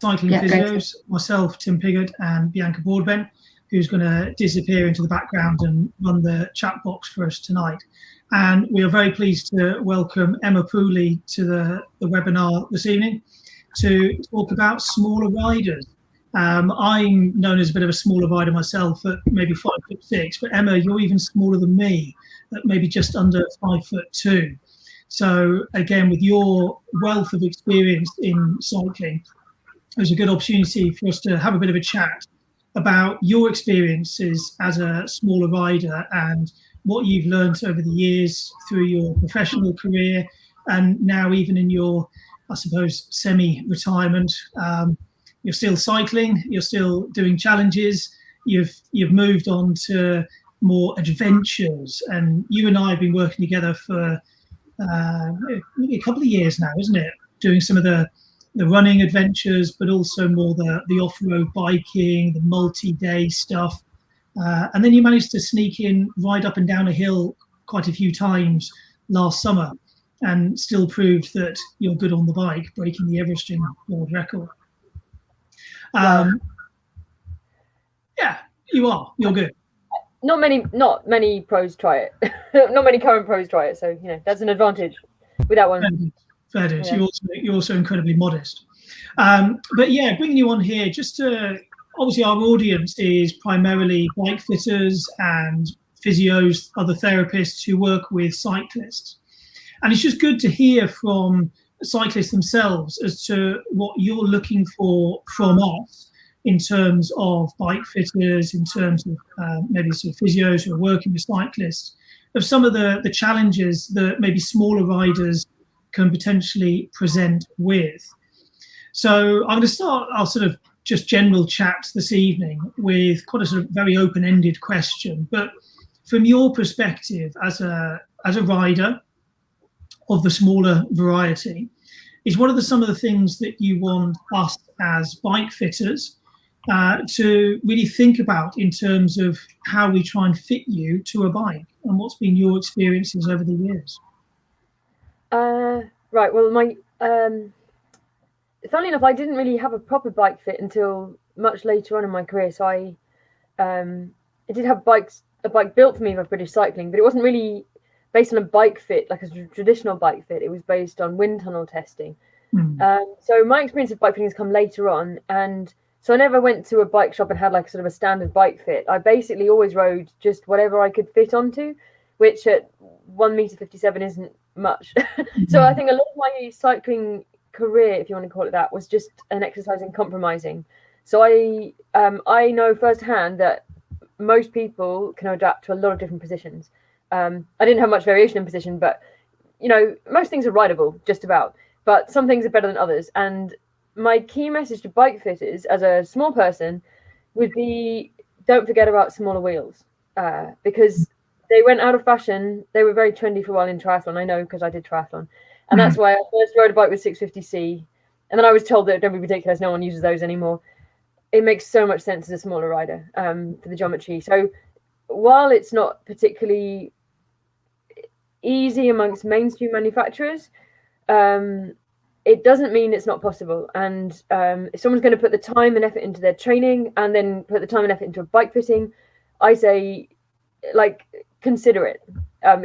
Cycling Physios, myself, Tim Piggott, and Bianca Broadbent, who's going to disappear into the background and run the chat box for us tonight. And we are very pleased to welcome Emma Pooley to the webinar this evening to talk about smaller riders. I'm known as a bit of a smaller rider myself at maybe 5'6", but Emma, you're even smaller than me at maybe just under 5'2". So again, with your wealth of experience in cycling, it was a good opportunity for us to have a bit of a chat about your experiences as a smaller rider and what you've learned over the years through your professional career, and now even in your, I suppose, semi-retirement. You're still cycling, you're still doing challenges, you've moved on to more adventures, and you and I have been working together for maybe a couple of years now, isn't it? Doing some of the running adventures, but also more the off-road biking, the multi-day stuff. And then you managed to sneak in, ride up and down a hill quite a few times last summer, and still proved that you're good on the bike, breaking the Everesting world record. Yeah, you are. You're good. Not many pros try it. Not many current pros try it. So that's an advantage with that one. Fair dues. Yeah. You're also incredibly modest. But yeah, bringing you on here just to, obviously our audience is primarily bike fitters and physios, other therapists who work with cyclists. And it's just good to hear from cyclists themselves as to what you're looking for from us in terms of bike fitters, in terms of maybe sort of physios who are working with cyclists, of some of the challenges that maybe smaller riders can potentially present with. So I'm going to start our sort of just general chat this evening with quite a sort of very open-ended question. But from your perspective as a rider of the smaller variety, is what are some of the things that you want us as bike fitters to really think about in terms of how we try and fit you to a bike, and what's been your experiences over the years? Right. Well, funnily enough, I didn't really have a proper bike fit until much later on in my career. So I did have a bike built for me by British Cycling, but it wasn't really based on a bike fit, like a traditional bike fit. It was based on wind tunnel testing. So my experience of bike fitting has come later on, and so I never went to a bike shop and had like sort of a standard bike fit. I basically always rode just whatever I could fit onto, which at 1.57 m isn't much. So I think a lot of my cycling career, if you want to call it that, was just an exercise in compromising. So I know firsthand that most people can adapt to a lot of different positions. I didn't have much variation in position, but most things are rideable, just about. But some things are better than others. And my key message to bike fitters as a small person would be, don't forget about smaller wheels, because they went out of fashion. They were very trendy for a while in triathlon. I know, because I did triathlon. And that's why I first rode a bike with 650C. And then I was told that don't be ridiculous, no one uses those anymore. It makes so much sense as a smaller rider for the geometry. So while it's not particularly easy amongst mainstream manufacturers, it doesn't mean it's not possible. And if someone's going to put the time and effort into their training and then put the time and effort into a bike fitting, I say, consider it.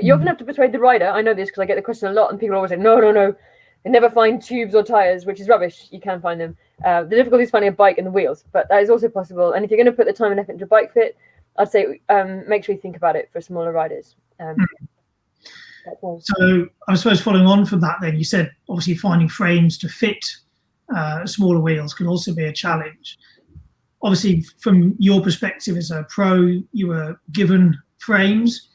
You often have to persuade the rider. I know this because I get the question a lot, and people always say, no. They never find tubes or tires, which is rubbish. You can find them. The difficulty is finding a bike and the wheels, but that is also possible. And if you're going to put the time and effort into a bike fit, I'd say make sure you think about it for smaller riders. So I suppose following on from that, then you said obviously finding frames to fit smaller wheels can also be a challenge. Obviously, from your perspective as a pro, you were given frames.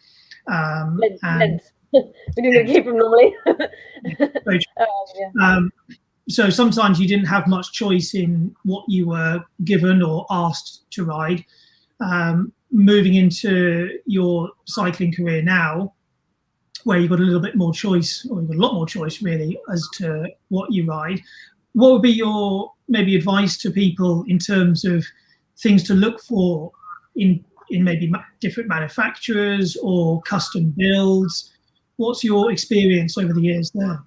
Lens. We didn't keep them normally. So sometimes you didn't have much choice in what you were given or asked to ride. Moving into your cycling career now, where you've got a little bit more choice, or you've got a lot more choice really, as to what you ride, what would be your maybe advice to people in terms of things to look for in maybe different manufacturers or custom builds? What's your experience over the years there?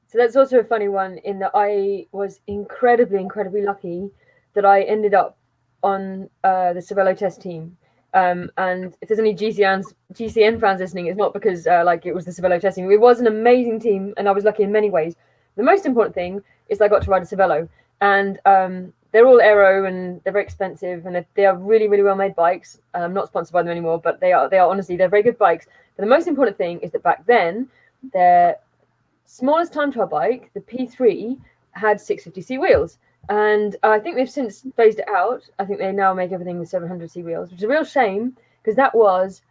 It's So that's also a funny one in that I was incredibly lucky that I ended up on the Cervelo test team. And if there's any GCN fans listening, it's not because like it was the Cervelo test team. It was an amazing team, and I was lucky in many ways. The most important thing is I got to ride a Cervelo, and they're all aero and they're very expensive, and they are really well made bikes. I'm not sponsored by them anymore, but they are honestly, they're very good bikes. But the most important thing is that back then, their smallest time trial bike, the P3, had 650C wheels. And I think they've since phased it out. I think they now make everything with 700C wheels, which is a real shame because that was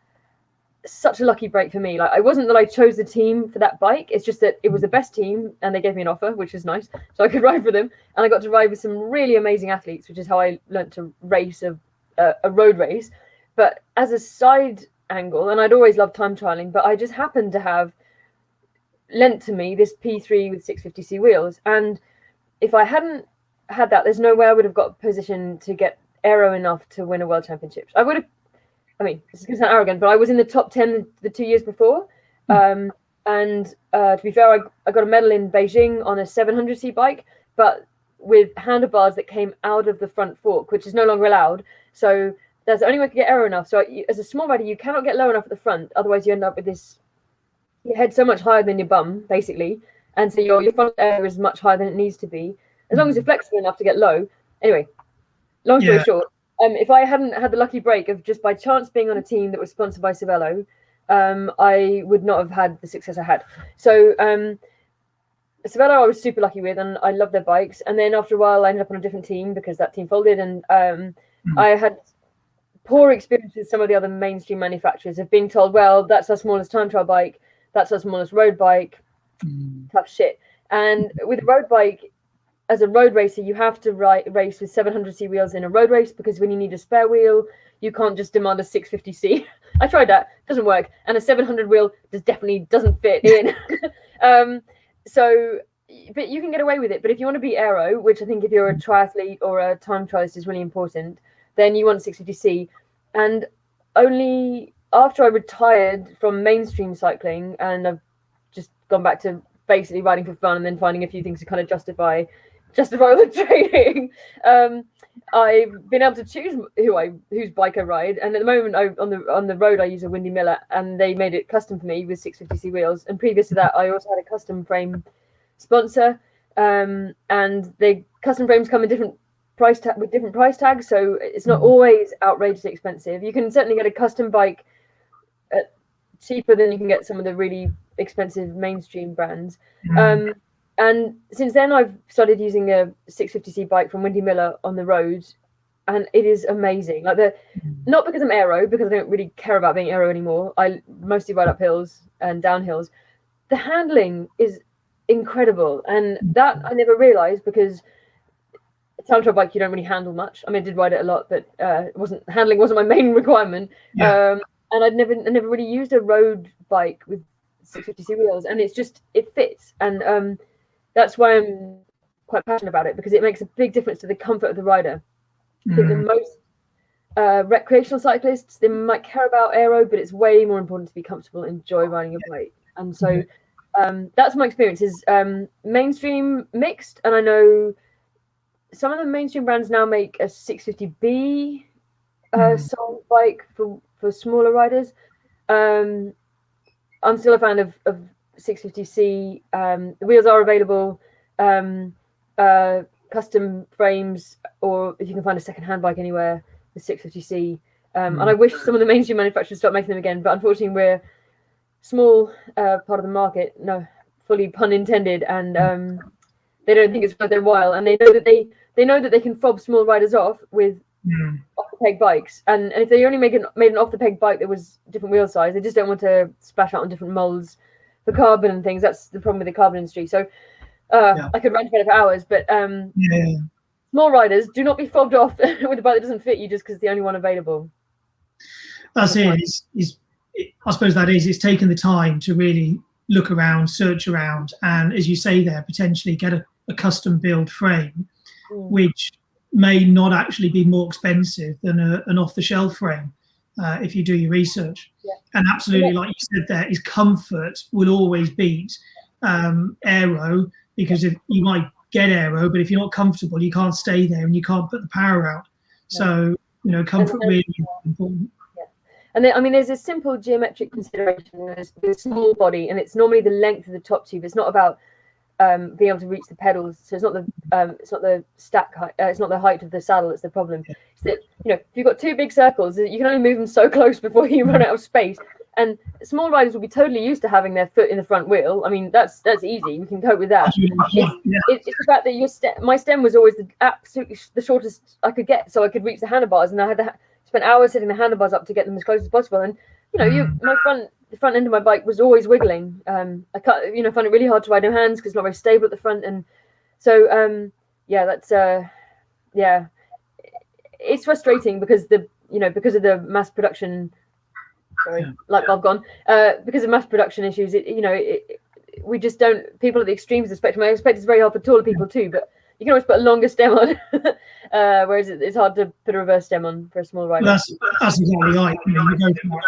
such a lucky break for me. Like, it wasn't that I chose the team for that bike. It's just that it was the best team and they gave me an offer, which is nice. So I could ride for them. And I got to ride with some really amazing athletes, which is how I learned to race a road race. But as a side angle, and I'd always loved time trialing, but I just happened to have lent to me this P3 with 650C wheels. And if I hadn't had that, there's no way I would have got a position to get aero enough to win a world championships. I would have, I mean, this is going to sound arrogant, but I was in the top 10 the 2 years before. And to be fair, I got a medal in Beijing on a 700C bike, but with handlebars that came out of the front fork, which is no longer allowed. So that's the only way to get aero enough. So as a small rider, you cannot get low enough at the front. Otherwise, you end up with this, your head so much higher than your bum, basically. And so your front air is much higher than it needs to be. As long as you're flexible enough to get low. Anyway, long story short, if I hadn't had the lucky break of just by chance being on a team that was sponsored by Cervelo, I would not have had the success I had. So Cervelo I was super lucky with, and I loved their bikes. And then after a while, I ended up on a different team because that team folded. And I had poor experience with some of the other mainstream manufacturers of being told, well, that's our smallest time trial bike, that's our smallest road bike, tough shit. And with a road bike, as a road racer, you have to race with 700C wheels in a road race, because when you need a spare wheel, you can't just demand a 650C. I tried that, doesn't work. And a 700 wheel definitely doesn't fit in. But you can get away with it. But if you want to be aero, which I think if you're a triathlete or a time trialist is really important, then you want 650C. And only after I retired from mainstream cycling, and I've just gone back to basically riding for fun and then finding a few things to kind of justify all the training, I've been able to choose whose bike I ride. And at the moment, on the road, I use a Windy Miller, and they made it custom for me with 650C wheels. And previous to that, I also had a custom frame sponsor, and the custom frames come in different price tags, so it's not always outrageously expensive. You can certainly get a custom bike cheaper than you can get some of the really expensive mainstream brands. And since then, I've started using a 650C bike from Windy Miller on the road, and it is amazing. Like, not because I'm aero, because I don't really care about being aero anymore. I mostly ride up hills and down hills. The handling is incredible, and that I never realized, because a time trial bike, you don't really handle much. I mean, I did ride it a lot, but handling wasn't my main requirement. And I'd never really used a road bike with 650C wheels, and it fits. And that's why I'm quite passionate about it, because it makes a big difference to the comfort of the rider. I think the most recreational cyclists, they might care about aero, but it's way more important to be comfortable and enjoy riding a bike. And so that's my experience, is mainstream mixed. And I know some of the mainstream brands now make a 650B sole bike for smaller riders. I'm still a fan of 650C. The wheels are available, custom frames, or if you can find a second-hand bike anywhere with 650C. And I wish some of the mainstream manufacturers stop making them again, but unfortunately we're small part of the market, no, fully pun intended, and they don't think it's worth their while, and they know that they can fob small riders off with off-the-peg bikes, and if they only made an off-the-peg bike that was different wheel size, they just don't want to splash out on different molds for carbon and things. That's the problem with the carbon industry. So I could rant about it for hours, but small riders, do not be fobbed off with a bike that doesn't fit you just because it's the only one available. That's it. I suppose that is, it's taken the time to really look around, search around, and as you say there, potentially get a custom build frame, which may not actually be more expensive than an off-the-shelf frame if you do your research. And absolutely, like you said there, is comfort will always beat aero, because if you might get aero, but if you're not comfortable, you can't stay there and you can't put the power out. So, comfort really is important. And then, I mean, there's a simple geometric consideration. There's the small body, and it's normally the length of the top tube. It's not about being able to reach the pedals. So it's not the stack height. It's not the height of the saddle that's the problem. It's that, if you've got two big circles, you can only move them so close before you run out of space. And small riders will be totally used to having their foot in the front wheel. I mean, that's easy. We can cope with that. It's the fact that my stem was always the shortest I could get, so I could reach the handlebars, and I had spent hours setting the handlebars up to get them as close as possible. And the front end of my bike was always wiggling. I can't, find it really hard to ride in hands because it's not very stable at the front. And so it's frustrating because because of the mass production. Sorry, light bulb gone. Because of mass production issues, we just don't. People at the extremes of the spectrum. I expect it's very hard for taller people too, but you can always put a longer stem on, whereas it's hard to put a reverse stem on for a small rider. That's exactly right. You go for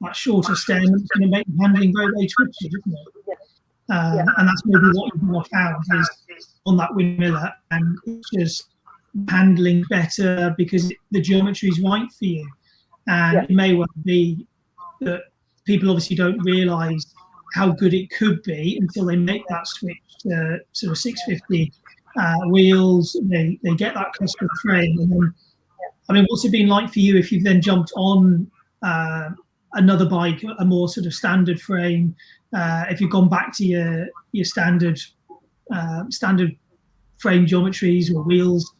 that shorter stem, it's going to make the handling very, very twitchy, isn't it? And that's maybe what you've worked out is on that windmiller, and it's just handling better because the geometry is right for you. And it may well be that people obviously don't realise how good it could be until they make that switch to sort of 650 wheels. They get that custom frame. And then, I mean, what's it been like for you if you've then jumped on another bike, a more sort of standard frame? If you've gone back to your standard frame geometries or wheels,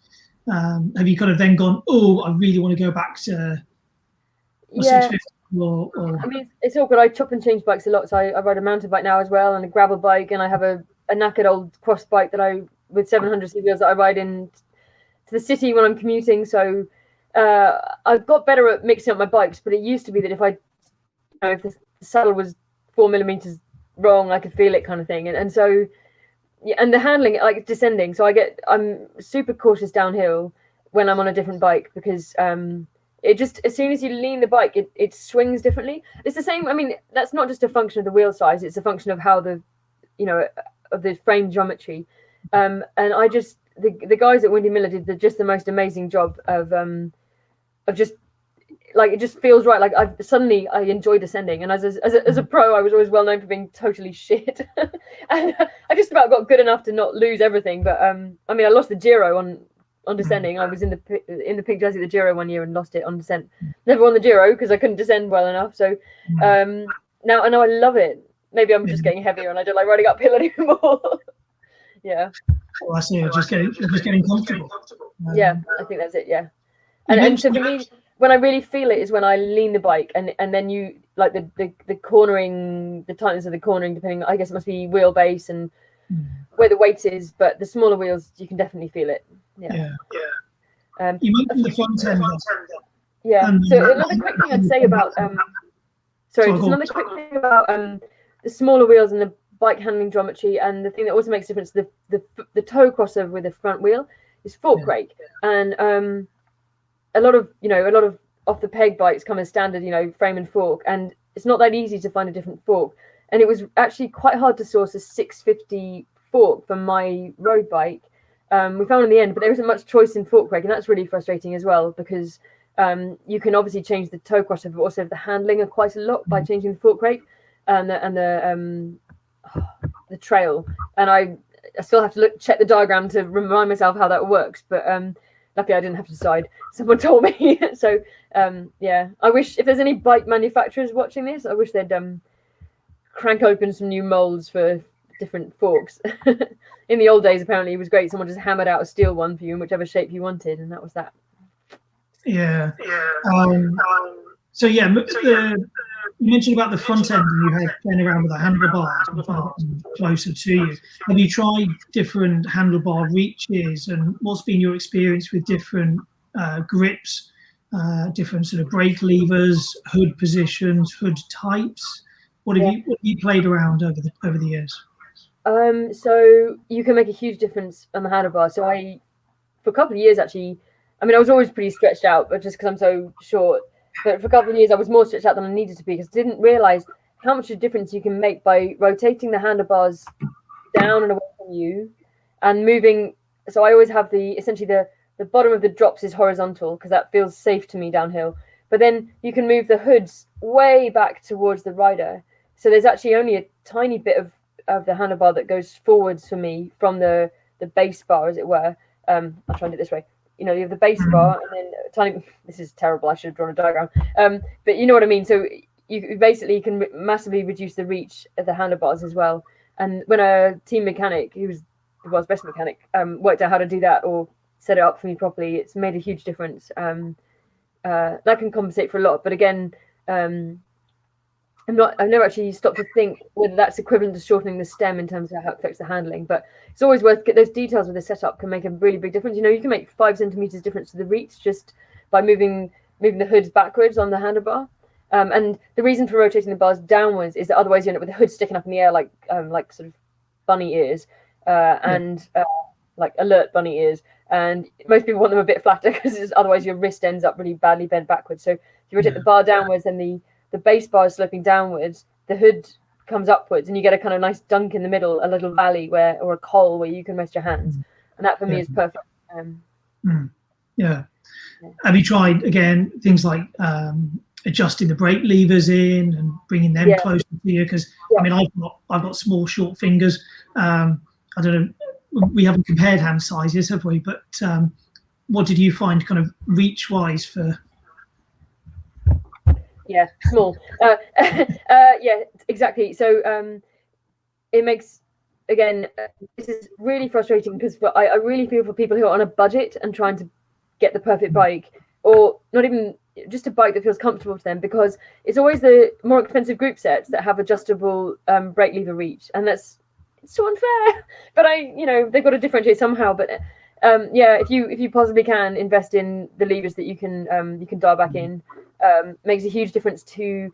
have you kind of then gone, oh, I really want to go back to 650? Or... I mean, it's awkward. I chop and change bikes a lot. So I ride a mountain bike now as well, and a gravel bike, and I have a knackered old cross bike with 700 wheels that I ride in to the city when I'm commuting. So I've got better at mixing up my bikes, but it used to be that if the saddle was 4 millimeters wrong, I could feel it, kind of thing. And so, and the handling, like descending. So I'm super cautious downhill when I'm on a different bike because it just, as soon as you lean the bike, it swings differently. It's the same. I mean, that's not just a function of the wheel size; it's a function of how of the frame geometry. And I just the guys at Windy Miller did just the most amazing job of just like, it just feels right. Like I enjoy descending, and as a pro, I was always well known for being totally shit, and I just about got good enough to not lose everything. But I mean, I lost the Giro on descending. I was in the pink jersey of the Giro one year and lost it on descent. Never won the Giro because I couldn't descend well enough. So now I know I love it. Maybe I'm just getting heavier and I don't like riding uphill anymore. Yeah. Well, I see. Just getting comfortable. Yeah, I think that's it. Yeah. And so for me, when I really feel it is when I lean the bike and then you like the cornering, the tightness of the cornering, depending. I guess it must be wheelbase and where the weight is, but the smaller wheels you can definitely feel it. Yeah. You mentioned the front end. Yeah. So another quick thing I'd say about another quick thing about the smaller wheels and the bike handling geometry, and the thing that also makes a difference, the toe crossover with the front wheel is fork brake, and a lot of off the peg bikes come as standard, frame and fork, and it's not that easy to find a different fork. And it was actually quite hard to source a 650 fork for my road bike. We found in the end, but there isn't much choice in fork brake, and that's really frustrating as well because you can obviously change the toe crossover, but also the handling of quite a lot by changing the fork brake and the trail. And I still have to check the diagram to remind myself how that works, but luckily I didn't have to decide. Someone told me. So I wish, if there's any bike manufacturers watching this, I wish they'd crank open some new molds for different forks. In the old days, apparently it was great. Someone just hammered out a steel one for you in whichever shape you wanted, and that was that. Yeah. You mentioned about the front end, and you had playing around with the handlebars closer to you. Have you tried different handlebar reaches, and what's been your experience with different grips, different sort of brake levers, hood positions, hood types? What have you played around over the years? So you can make a huge difference on the handlebar. So for a couple of years actually, I mean, I was always pretty stretched out, but just because I'm so short. But for a couple of years, I was more stretched out than I needed to be because I didn't realise how much of a difference you can make by rotating the handlebars down and away from you and moving. So I always have essentially the bottom of the drops is horizontal because that feels safe to me downhill. But then you can move the hoods way back towards the rider. So there's actually only a tiny bit of the handlebar that goes forwards for me from the base bar, as it were. I'll try and do it this way. You have the base bar and then a tiny. This is terrible. I should have drawn a diagram. But you know what I mean. So you basically can massively reduce the reach of the handlebars as well. And when a team mechanic, who was the world's best mechanic, worked out how to do that or set it up for me properly, it's made a huge difference. That can compensate for a lot. But again, I've never actually stopped to think whether that's equivalent to shortening the stem in terms of how it affects the handling. But it's always worth those details with the setup can make a really big difference. You can make 5 centimeters difference to the reach just by moving the hoods backwards on the handlebar. And the reason for rotating the bars downwards is that otherwise you end up with the hood sticking up in the air like sort of bunny ears and like alert bunny ears. And most people want them a bit flatter because otherwise your wrist ends up really badly bent backwards. So if you rotate the bar downwards, then the base bar is sloping downwards, the hood comes upwards, and you get a kind of nice dunk in the middle, a little valley or a col where you can rest your hands. And that for me is perfect. Yeah. Have you tried, again, things like adjusting the brake levers in and bringing them closer to you? Because I mean, I've got small, short fingers. I don't know. We haven't compared hand sizes, have we? But what did you find, kind of reach-wise for? Yeah, small. Yeah, exactly. So it makes, again, this is really frustrating because I really feel for people who are on a budget and trying to get the perfect bike, or not even just a bike that feels comfortable to them, because it's always the more expensive group sets that have adjustable brake lever reach, and it's so unfair. But they've got to differentiate somehow. But if you possibly can invest in the levers that you can dial back in, makes a huge difference to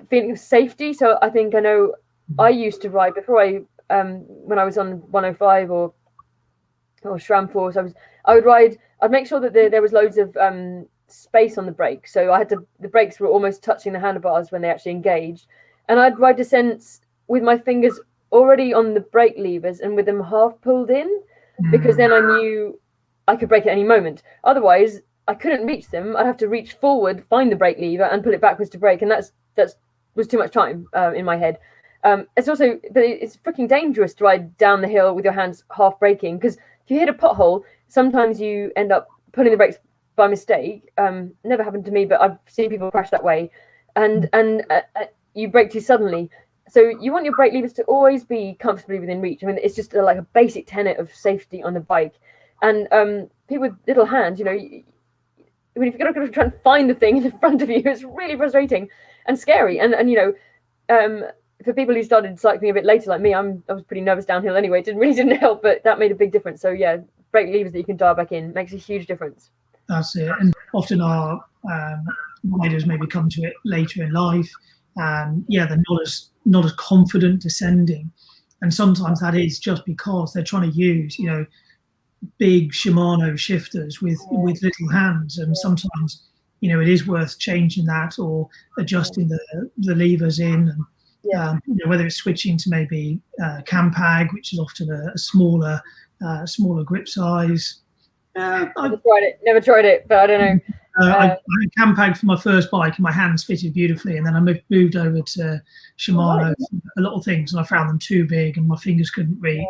feeling of safety. So I know I used to ride before when I was on 105 or SRAM Force, I'd make sure that there was loads of space on the brake. So the brakes were almost touching the handlebars when they actually engaged. And I'd ride descents with my fingers already on the brake levers and with them half pulled in, because then I knew I could brake at any moment. Otherwise, I couldn't reach them. I'd have to reach forward, find the brake lever, and pull it backwards to brake, and that was too much time in my head. It's freaking dangerous to ride down the hill with your hands half braking, because if you hit a pothole, sometimes you end up pulling the brakes by mistake. Never happened to me, but I've seen people crash that way, and you brake too suddenly. So you want your brake levers to always be comfortably within reach. I mean, it's just like a basic tenet of safety on the bike. And people with little hands, if you've got to try and find the thing in front of you, it's really frustrating and scary. And for people who started cycling a bit later like me, I was pretty nervous downhill anyway. It didn't help, but that made a big difference. So yeah, brake levers that you can dial back in makes a huge difference. That's it. And often our riders maybe come to it later in life, and they're not as confident descending, and sometimes that is just because they're trying to use big Shimano shifters with little hands, and sometimes it is worth changing that or adjusting the levers in, and whether it's switching to maybe Campag, which is often a smaller grip size. Never tried it, but I don't know. I had Campag for my first bike, and my hands fitted beautifully. And then I moved over to Shimano for little things, and I found them too big, and my fingers couldn't reach.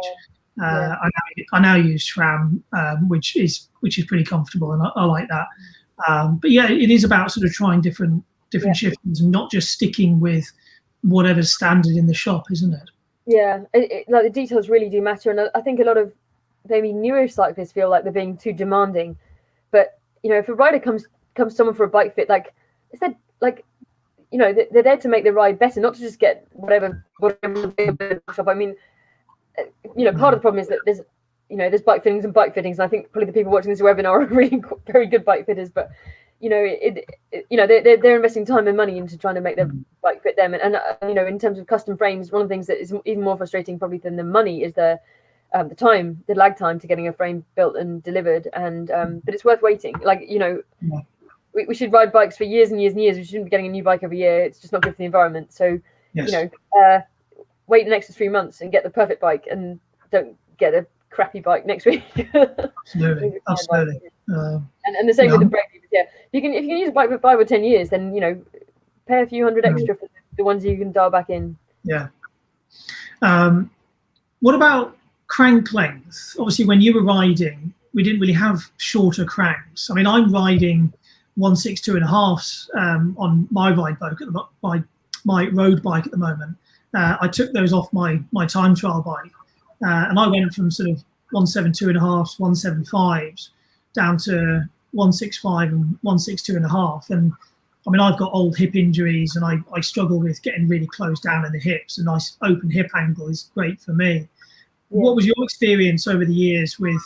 I now use SRAM, which is pretty comfortable, and I like that. But it is about sort of trying different shifters and not just sticking with whatever's standard in the shop, isn't it? Yeah, like the details really do matter, and I think a lot of maybe newer cyclists feel like they're being too demanding. But if a rider comes to someone for a bike fit, like is that like they're there to make the ride better, not to just get whatever shop. I mean, part of the problem is that there's bike fittings and bike fittings, and I think probably the people watching this webinar are really very good bike fitters, but they're investing time and money into trying to make their bike fit them, and in terms of custom frames, one of the things that is even more frustrating probably than the money is the lag time to getting a frame built and delivered, and but it's worth waiting. we should ride bikes for years and years and years. We shouldn't be getting a new bike every year. It's just not good for the environment. So, Yes. Wait an extra 3 months and get the perfect bike, and don't get a crappy bike next week. Absolutely. And the same with the brake. Yeah, if you can use a bike for 5 or 10 years, then pay a few hundred extra for the ones you can dial back in. Yeah. What about crank length? Obviously, when you were riding, we didn't really have shorter cranks. I mean, I'm riding 162.5s on my ride bike, my road bike at the moment. I took those off my time trial bike, and I went from sort of 172.5s, 175s down to 165 and 162.5. And I mean, I've got old hip injuries, and I struggle with getting really close down in the hips. A nice open hip angle is great for me. Yeah. What was your experience over the years with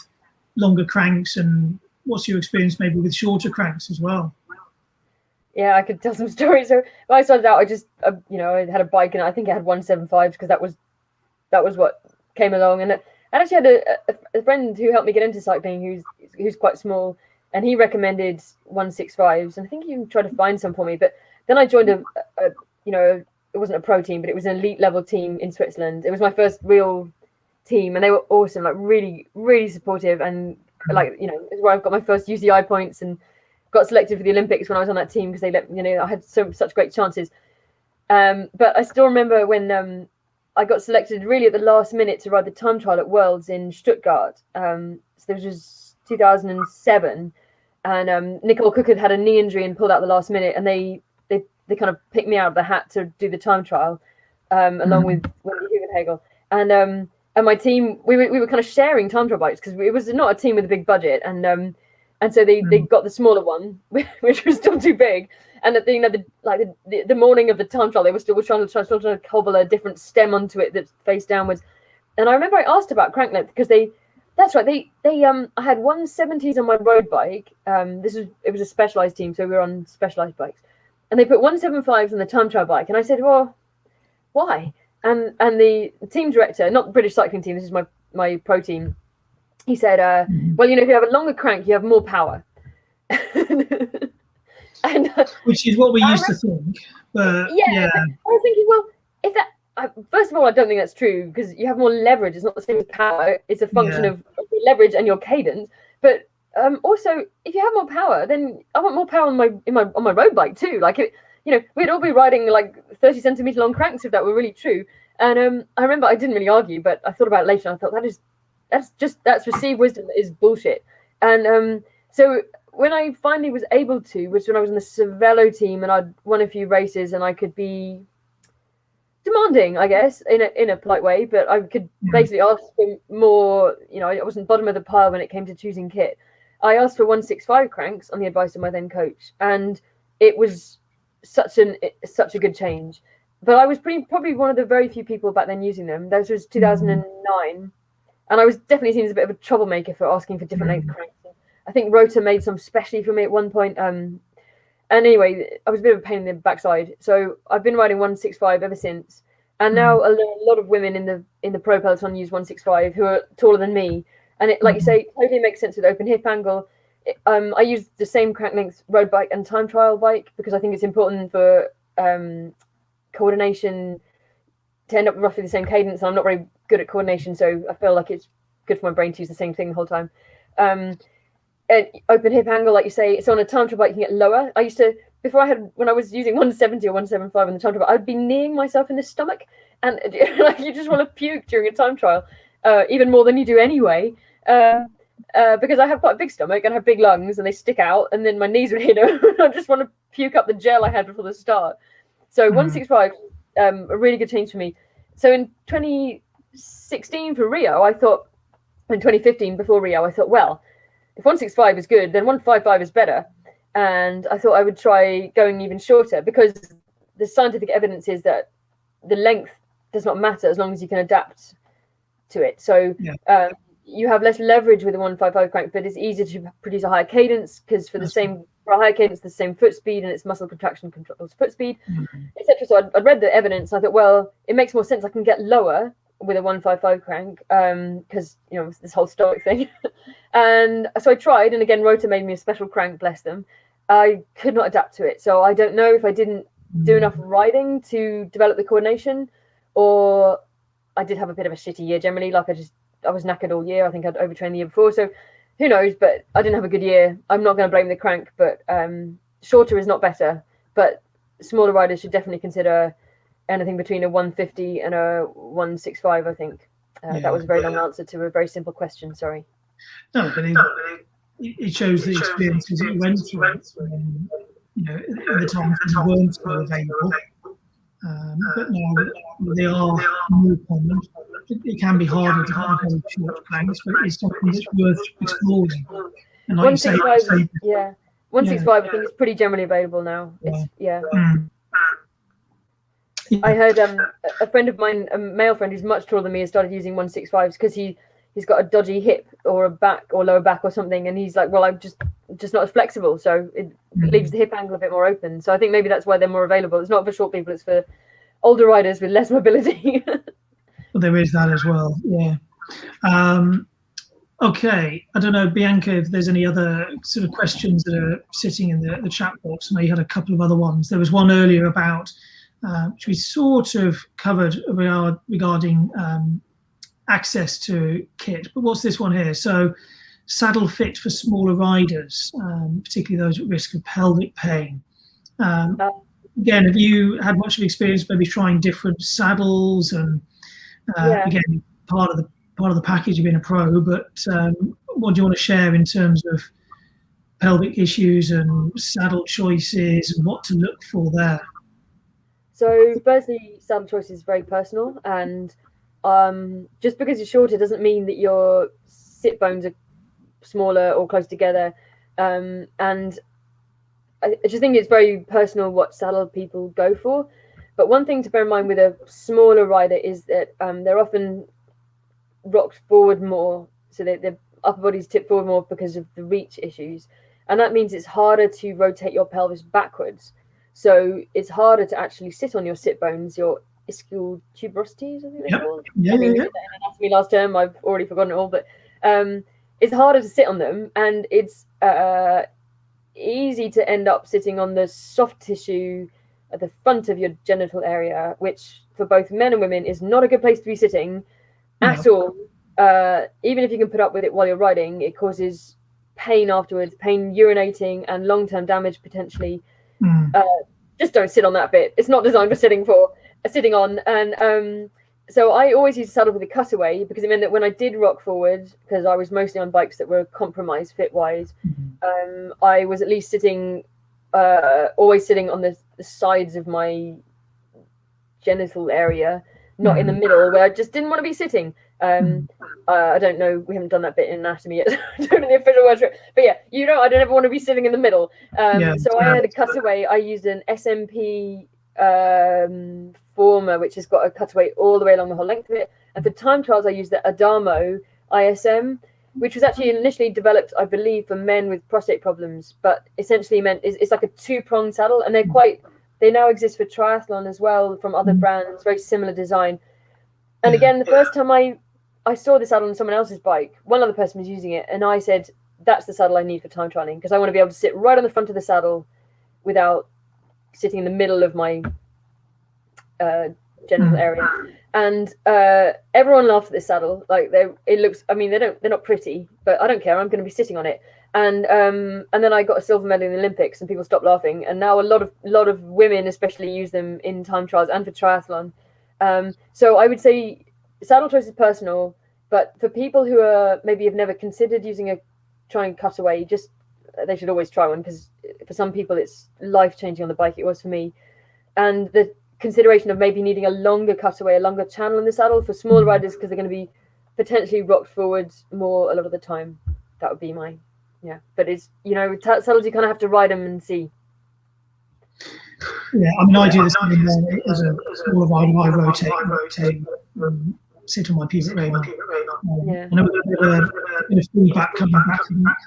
longer cranks, and what's your experience maybe with shorter cranks as well? Yeah, I could tell some stories. So when I started out, I just, I had a bike, and I think I had 175s because that was what came along. And I actually had a friend who helped me get into cycling who's quite small, and he recommended 165s. And I think he even tried to find some for me. But then I joined it wasn't a pro team, but it was an elite level team in Switzerland. It was my first real team, and they were awesome, like really, really supportive. And it's where I've got my first UCI points and got selected for the Olympics when I was on that team, because they let I had such great chances. But I still remember when I got selected really at the last minute to ride the time trial at Worlds in Stuttgart. So this was 2007, and Nicole Cook had a knee injury and pulled out the last minute, and they kind of picked me out of the hat to do the time trial, along with Wendy Hugenhagel. And my team, we were kind of sharing time trial bikes, because it was not a team with a big budget, and so they got the smaller one, which was still too big. And at the morning of the time trial, they were still trying to cobble a different stem onto it that faced downwards. And I remember I asked about crank length, because I had 170s on my road bike. It was a specialized team, so we were on specialized bikes, and they put 175s on the time trial bike. And I said, well, why? And the team director, not the British cycling team, this is my pro team, he said, well, if you have a longer crank, you have more power. And which is what we used to think. But yeah. I was thinking, well, if that, first of all, I don't think that's true, because you have more leverage. It's not the same as power. It's a function of your leverage and your cadence. But also, if you have more power, then I want more power on my road bike too. Like we'd all be riding like 30 centimeter long cranks if that were really true. And I remember I didn't really argue, but I thought about it later, and I thought that's received wisdom that is bullshit. And so when I finally was able to, was when I was in the Cervelo team, and I'd won a few races, and I could be demanding, I guess, in a polite way, but I could basically ask for more. I wasn't bottom of the pile when it came to choosing kit. I asked for 165 cranks on the advice of my then coach, and it was such a good change. But I was probably one of the very few people back then using them. This was 2009. And I was definitely seen as a bit of a troublemaker for asking for different length cranks. I think Rota made some specially for me at one point. And anyway, I was a bit of a pain in the backside. So I've been riding 165 ever since. And now a lot of women in the pro peloton use 165 who are taller than me. And it, like you say, totally makes sense with open hip angle. I use the same crank length road bike and time trial bike, because I think it's important for coordination to end up roughly the same cadence. And I'm not very good at coordination, so I feel like it's good for my brain to use the same thing the whole time. Open hip angle, like you say, it's on a time trial bike, you can get lower. I used to, when I was using 170 or 175 on the time trial, I'd be kneeing myself in the stomach, and like you just want to puke during a time trial, even more than you do anyway, because I have quite a big stomach and I have big lungs, and they stick out, and then my knees would hit them. I just want to puke up the gel I had before the start. So 165, a really good change for me. So in 2016 for Rio, I thought, in 2015 before Rio, I thought, well, if 165 is good, then 155 is better. And I thought I would try going even shorter, because the scientific evidence is that the length does not matter as long as you can adapt to it. So you have less leverage with a 155 crank, but it's easier to produce a higher cadence, because for a higher cadence, the same foot speed, and it's muscle contraction controls foot speed, etc. So I'd read the evidence, and I thought, well, it makes more sense. I can get lower with a 155 crank, because this whole stoic thing. And so I tried, and again, Rota made me a special crank, bless them. I could not adapt to it. So I don't know if I didn't do enough riding to develop the coordination, or I did have a bit of a shitty year generally. Like I was knackered all year. I think I'd overtrained the year before. So who knows? But I didn't have a good year. I'm not going to blame the crank, but shorter is not better. But smaller riders should definitely consider anything between a 150 and a 165, I think. That was a very long answer to a very simple question. Sorry. No, but it shows the experiences that you went through. At the time they weren't so available. But now they are more common. It can be harder to have very short planks, but it's something that's worth exploring. And like 165, 165 I think is pretty generally available now. I heard a friend of mine, a male friend who's much taller than me, has started using 165s because he's got a dodgy hip or a back or lower back or something, and he's like, well, I'm just not as flexible, so it leaves the hip angle a bit more open. So I think maybe that's why they're more available. It's not for short people, it's for older riders with less mobility. Well, there is that as well. Okay, I don't know, Bianca, if there's any other sort of questions that are sitting in the chat box. I know you had a couple of other ones. There was one earlier about which we sort of covered regarding access to kit, but what's this one here? So saddle fit for smaller riders, particularly those at risk of pelvic pain. Again, have you had much of experience maybe trying different saddles? And again, part of the package of being a pro, but what do you want to share in terms of pelvic issues and saddle choices and what to look for there? So firstly, saddle choice is very personal, and just because you're shorter doesn't mean that your sit bones are smaller or close together. And I just think it's very personal what saddle people go for. But one thing to bear in mind with a smaller rider is that they're often rocked forward more, so their upper bodies tip forward more because of the reach issues, and that means it's harder to rotate your pelvis backwards. So it's harder to actually sit on your sit bones, your ischial tuberosities, I think they're called. I did that in anatomy last term. I've already forgotten it all, but it's harder to sit on them, and it's easy to end up sitting on the soft tissue at the front of your genital area, which for both men and women is not a good place to be sitting at all. Even if you can put up with it while you're riding, it causes pain afterwards, pain urinating, and long-term damage potentially. Just don't sit on that bit. It's not designed for sitting on. And so I always used to saddle with a cutaway because it meant that when I did rock forward, because I was mostly on bikes that were compromised fit-wise, I was at least always sitting on the sides of my genital area, not in the middle where I just didn't want to be sitting. I don't know, we haven't done that bit in anatomy yet. I don't know the official word for it, but I don't ever want to be sitting in the middle. So I had a cutaway. I used an SMP former, which has got a cutaway all the way along the whole length of it. And for time trials, I used the Adamo ISM, which was actually initially developed, I believe, for men with prostate problems, but essentially meant it's like a two-pronged saddle, and they now exist for triathlon as well from other brands, very similar design. And again, the first time I saw the saddle on someone else's bike, one other person was using it, and I said, that's the saddle I need for time trialing, because I want to be able to sit right on the front of the saddle without sitting in the middle of my genital area. And everyone laughed at this saddle. Like they're not pretty, but I don't care. I'm going to be sitting on it. And then I got a silver medal in the Olympics, and people stopped laughing. And now a lot of women, especially, use them in time trials and for triathlon. So I would say saddle choice is personal, but for people who are maybe have never considered trying cutaway, they should always try one, because for some people it's life changing on the bike. It was for me. And the consideration of maybe needing a longer cutaway, a longer channel in the saddle for smaller riders, because they're going to be potentially rocked forwards more a lot of the time. That would be my but it's saddles, you kind of have to ride them and see. I do the same as a smaller rider. I rotate, sit on my pubic rail. And a bit of feedback coming back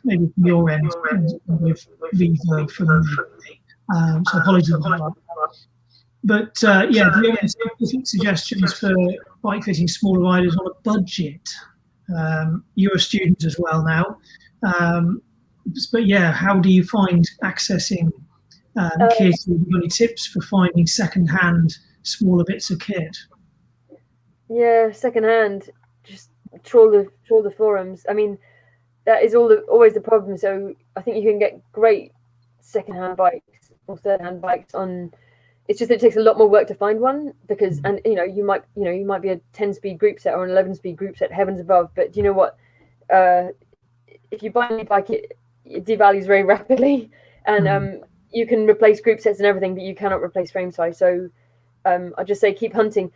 maybe from your end with reverb from me. So apologies about that. But do you have any specific suggestions for bike fitting smaller riders on a budget? You're a student as well now. but yeah, how do you find accessing kit? Have you got any tips for finding second-hand smaller bits of kit? Yeah, secondhand. Just troll the forums. I mean, that is always the problem. So I think you can get great secondhand bikes or third-hand bikes on. It's just that it takes a lot more work to find one because, and you might be a 10-speed group set or an 11-speed group set, heavens above. But do you know what? If you buy a new bike, it devalues very rapidly, and you can replace group sets and everything, but you cannot replace frame size. So I just say keep hunting.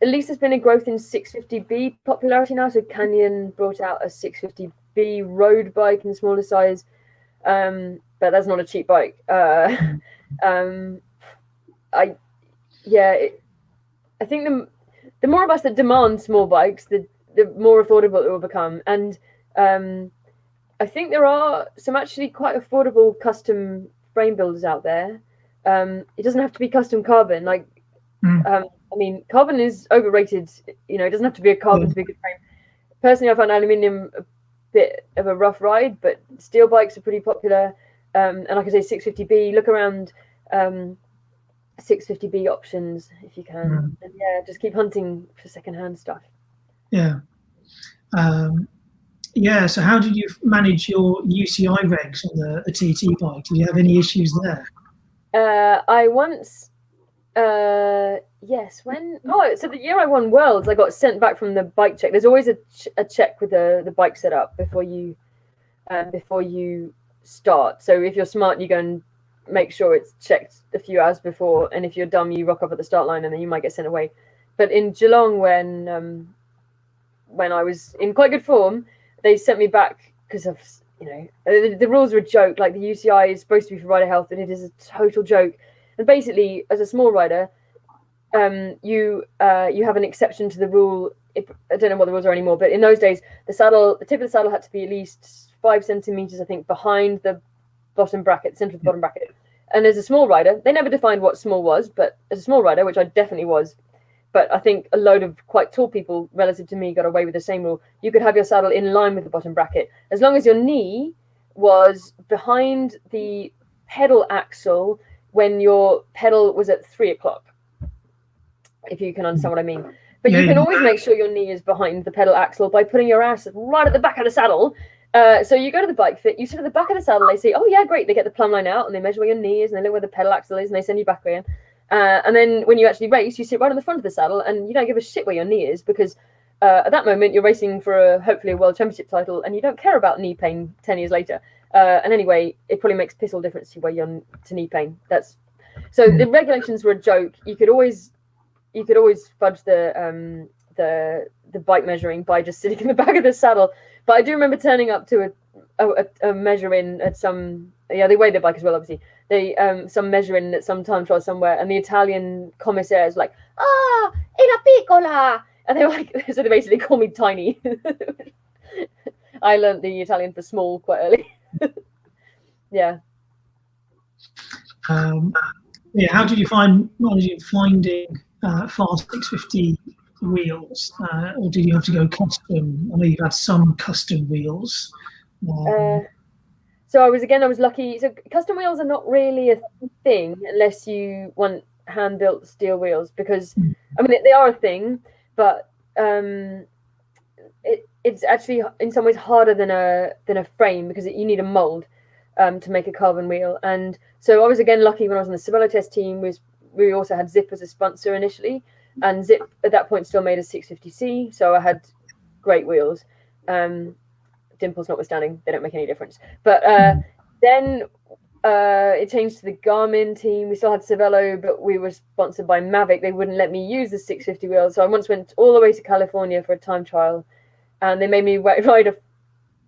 At least there's been a growth in 650B popularity now. So Canyon brought out a 650B road bike in smaller size, but that's not a cheap bike. I think the more of us that demand small bikes, the more affordable it will become. And I think there are some actually quite affordable custom frame builders out there. It doesn't have to be custom carbon. Like, I mean, carbon is overrated. It doesn't have to be a carbon to be a good frame. Personally, I find aluminium a bit of a rough ride, but steel bikes are pretty popular. And like I say, 650B, look around 650B options if you can. And yeah, just keep hunting for secondhand stuff. Yeah. So how did you manage your UCI regs on the TT bike? Did you have any issues there? I once, yes, so the year I won Worlds, I got sent back from the bike check. There's always a check with the bike setup before you start. So if you're smart, you go and make sure it's checked a few hours before, and if you're dumb, you rock up at the start line and then you might get sent away. But in Geelong, when I was in quite good form, they sent me back because of the rules are a joke. Like, the UCI is supposed to be for rider health, and it is a total joke. And basically, as a small rider, you have an exception to the rule. I don't know what the rules are anymore, but in those days, the tip of the saddle had to be at least 5 centimeters, I think, behind the bottom bracket, center of the bottom bracket. And as a small rider, they never defined what small was, but as a small rider, which I definitely was, but I think a load of quite tall people relative to me got away with the same rule. You could have your saddle in line with the bottom bracket, as long as your knee was behind the pedal axle when your pedal was at 3 o'clock, if you can understand what I mean. But you can always make sure your knee is behind the pedal axle by putting your ass right at the back of the saddle. So you go to the bike fit, you sit at the back of the saddle, they say, oh yeah, great. They get the plumb line out and they measure where your knee is and they look where the pedal axle is and they send you back again. And then when you actually race, you sit right on the front of the saddle and you don't give a shit where your knee is, because at that moment you're racing for hopefully a world championship title and you don't care about knee pain 10 years later. And anyway, it probably makes piss all difference to where you're to knee pain. So the regulations were a joke. You could always fudge the bike measuring by just sitting in the back of the saddle. But I do remember turning up to a measure in at some, they weigh their bike as well, obviously. They some measuring at some time trial somewhere, and the Italian commissaire is like, "Ah, è la piccola," and they're like, so they basically call me tiny. I learned the Italian for small quite early. Yeah. How did you find finding fast 650 wheels, or did you have to go custom? I know you've had some custom wheels. So I was lucky. So custom wheels are not really a thing unless you want hand-built steel wheels, because I mean they are a thing, but it's actually in some ways harder than a frame, because you need a mold to make a carbon wheel. And so I was again lucky when I was on the Sabello test team. We also had Zip as a sponsor initially, and Zip at that point still made a 650C, so I had great wheels. Dimples notwithstanding, they don't make any difference. But then it changed to the Garmin team. We still had Cervelo, but we were sponsored by Mavic. They wouldn't let me use the 650 wheels. So I once went all the way to California for a time trial, and they made me ride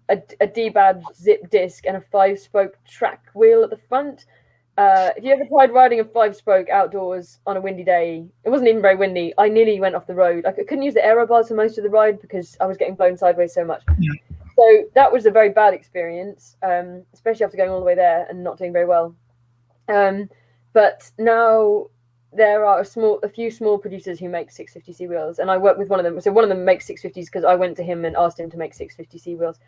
a D-badge Zip disc and a 5-spoke track wheel at the front. If you ever tried riding a 5-spoke outdoors on a windy day, it wasn't even very windy. I nearly went off the road. I couldn't use the aero bars for most of the ride because I was getting blown sideways so much. Yeah. So that was a very bad experience, especially after going all the way there and not doing very well. But now there are a few small producers who make 650C wheels, and I work with one of them. So one of them makes 650s because I went to him and asked him to make 650C wheels.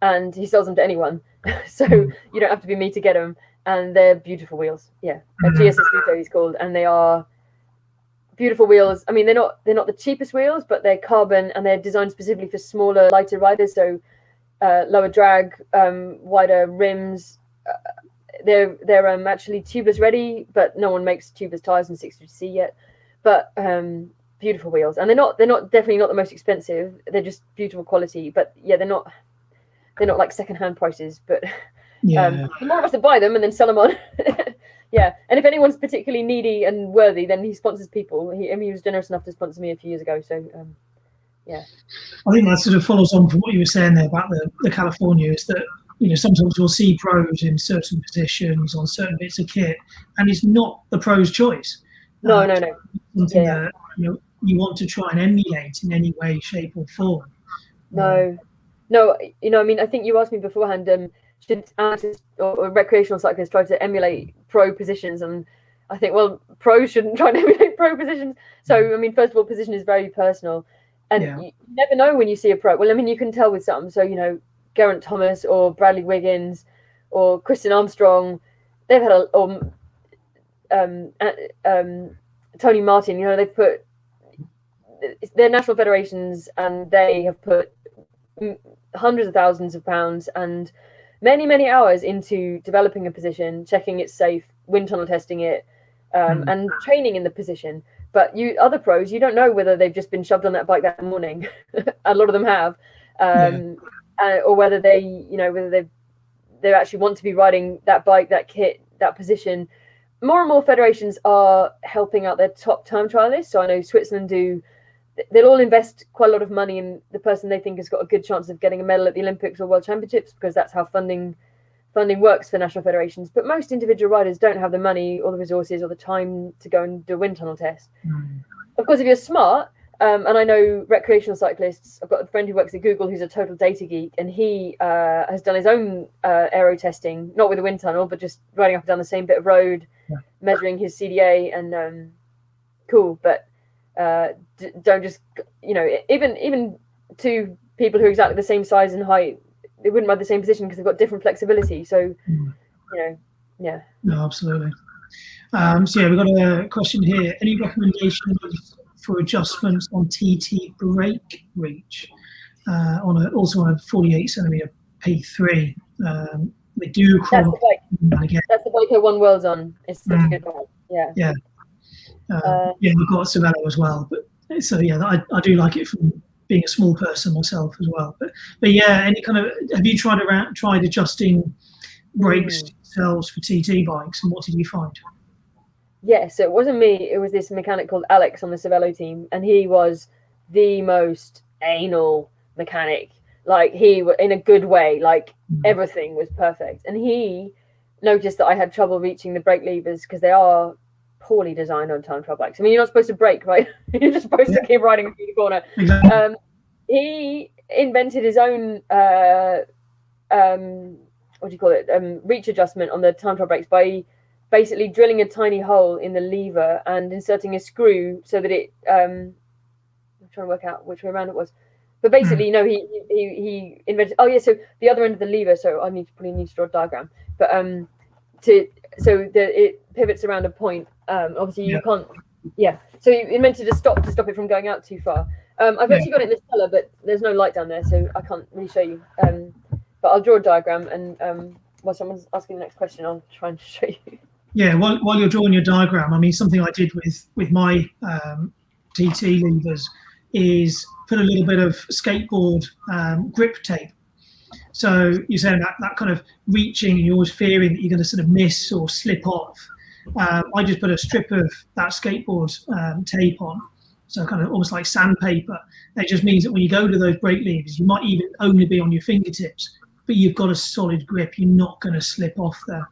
and he sells them to anyone. So you don't have to be me to get them. And they're beautiful wheels. Yeah, GSS Vito he's called, and they are beautiful wheels. I mean, they're not the cheapest wheels, but they're carbon and they're designed specifically for smaller, lighter riders. So lower drag, wider rims. They're actually tubeless ready, but no one makes tubeless tires in 60cc yet. But beautiful wheels, and they're not definitely not the most expensive. They're just beautiful quality. But yeah, they're not like secondhand prices. But the more of us that buy them and then sell them on. Yeah, and if anyone's particularly needy and worthy, then he sponsors people. He was generous enough to sponsor me a few years ago. So yeah, I think that sort of follows on from what you were saying there about the California, is that, you know, sometimes you'll see pros in certain positions on certain bits of kit, and it's not the pro's choice. No. Something that, you know, you want to try and emulate in any way, shape, or form. No. You know, I mean, I think you asked me beforehand. Should amateurs or recreational cyclists try to emulate pro positions? And I think, well, pros shouldn't try and emulate pro positions. So, I mean, first of all, position is very personal, and you never know when you see a pro. Well, I mean, you can tell with some. So, you know, Geraint Thomas or Bradley Wiggins or Kristen Armstrong, they've had Tony Martin. You know, they've put their national federations, and they have put hundreds of thousands of pounds and many hours into developing a position, checking it's safe, wind tunnel testing it, and training in the position. But other pros, you don't know whether they've just been shoved on that bike that morning. A lot of them have, or whether whether they actually want to be riding that bike, that kit, that position. More and more federations are helping out their top time trialists. So I know Switzerland do. They'll all invest quite a lot of money in the person they think has got a good chance of getting a medal at the Olympics or World Championships, because that's how funding works for national federations. But most individual riders don't have the money or the resources or the time to go and do a wind tunnel test. Of course, if you're smart, and I know recreational cyclists, I've got a friend who works at Google who's a total data geek, and he has done his own aero testing, not with a wind tunnel, but just riding up and down the same bit of road, measuring his CDA, and cool. But don't just, you know, even two people who are exactly the same size and height, they wouldn't ride the same position because they've got different flexibility. So, you know, yeah. No, absolutely. So yeah, we've got a question here. Any recommendations for adjustments on TT brake reach also on a 48cm P3? They do. That's the bike. That's the bike I won worlds on. It's such a good bike. Yeah. Yeah. We've got Cervelo as well, but so yeah, I do like it from being a small person myself as well. But yeah, any kind of, have you tried adjusting brakes yourselves for TT bikes, and what did you find? Yeah, so it wasn't me. It was this mechanic called Alex on the Cervelo team, and he was the most anal mechanic. Like, he was in a good way. Like, everything was perfect, and he noticed that I had trouble reaching the brake levers because they are poorly designed on time trial bikes. I mean, you're not supposed to brake, right? You're just supposed to keep riding through the corner. Exactly. He invented his own reach adjustment on the time trial brakes by basically drilling a tiny hole in the lever and inserting a screw so that it I'm trying to work out which way around it was, but basically he invented, so the other end of the lever, so I probably need to draw a diagram, but it pivots around a point. Obviously you can't, so he invented a stop to stop it from going out too far. I've actually got it in the cellar, but there's no light down there, so I can't really show you, but I'll draw a diagram, and while someone's asking the next question, I'll try and show you. Yeah, while you're drawing your diagram, I mean, something I did with my TT levers is put a little bit of skateboard grip tape. So you're saying that kind of reaching, and you're always fearing that you're going to sort of miss or slip off. I just put a strip of that skateboard tape on, so kind of almost like sandpaper. It just means that when you go to those brake levers, you might even only be on your fingertips, but you've got a solid grip. You're not going to slip off there.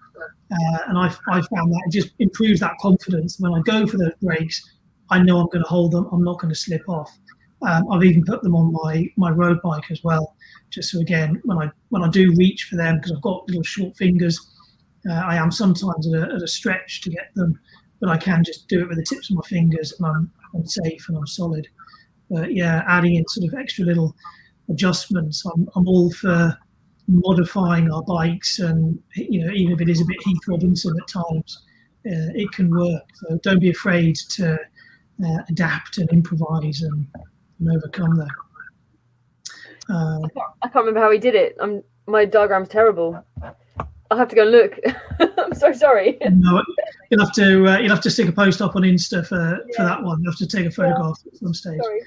And I found that it just improves that confidence. When I go for those brakes, I know I'm going to hold them. I'm not going to slip off. I've even put them on my road bike as well, just so again, when I do reach for them, because I've got little short fingers, I am sometimes at a stretch to get them, but I can just do it with the tips of my fingers, and I'm safe and I'm solid. But yeah, adding in sort of extra little adjustments, I'm all for modifying our bikes, and even if it is a bit Heath Robinson at times, it can work. So don't be afraid to adapt and improvise and overcome that. I can't remember how he did it. My diagram's terrible. I'll have to go and look. I'm so sorry. No, you'll have to stick a post up on Insta for that one. You'll have to take a photograph at some stage. Sorry.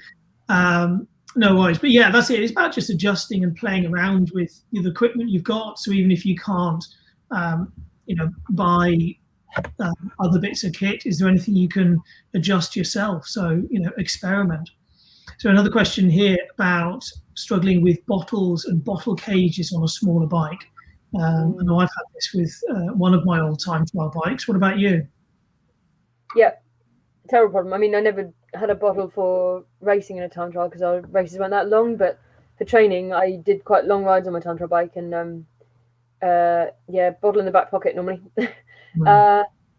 No worries, but yeah, that's it. It's about just adjusting and playing around with the equipment you've got. So even if you can't, buy other bits of kit, is there anything you can adjust yourself? So experiment. So another question here about struggling with bottles and bottle cages on a smaller bike. I know I've had this with one of my old time trial bikes. What about you? Yeah, terrible problem. I mean, I never had a bottle for racing in a time trial because our races weren't that long, but for training I did quite long rides on my time trial bike, and bottle in the back pocket normally.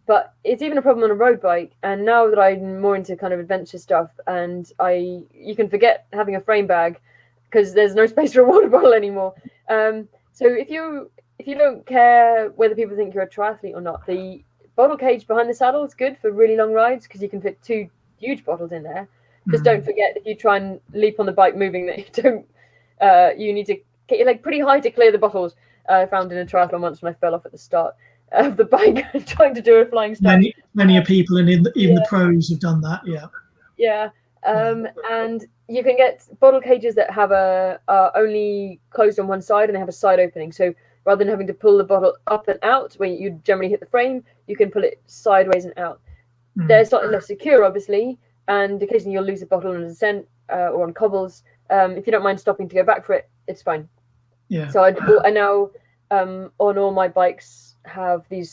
But it's even a problem on a road bike, and now that I'm more into kind of adventure stuff, and you can forget having a frame bag because there's no space for a water bottle anymore. So if you don't care whether people think you're a triathlete or not, the bottle cage behind the saddle is good for really long rides because you can fit 2 huge bottles in there. Just don't forget, if you try and leap on the bike moving, that you need to get your leg pretty high to clear the bottles. I found in a triathlon once when I fell off at the start of the bike trying to do a flying start. Many people, and even the pros have done that. And you can get bottle cages that have only closed on one side, and they have a side opening. So rather than having to pull the bottle up and out when you generally hit the frame, you can pull it sideways and out. They're slightly less secure, obviously, and occasionally you'll lose a bottle on a descent or on cobbles. If you don't mind stopping to go back for it, it's fine. Yeah. So I now on all my bikes have these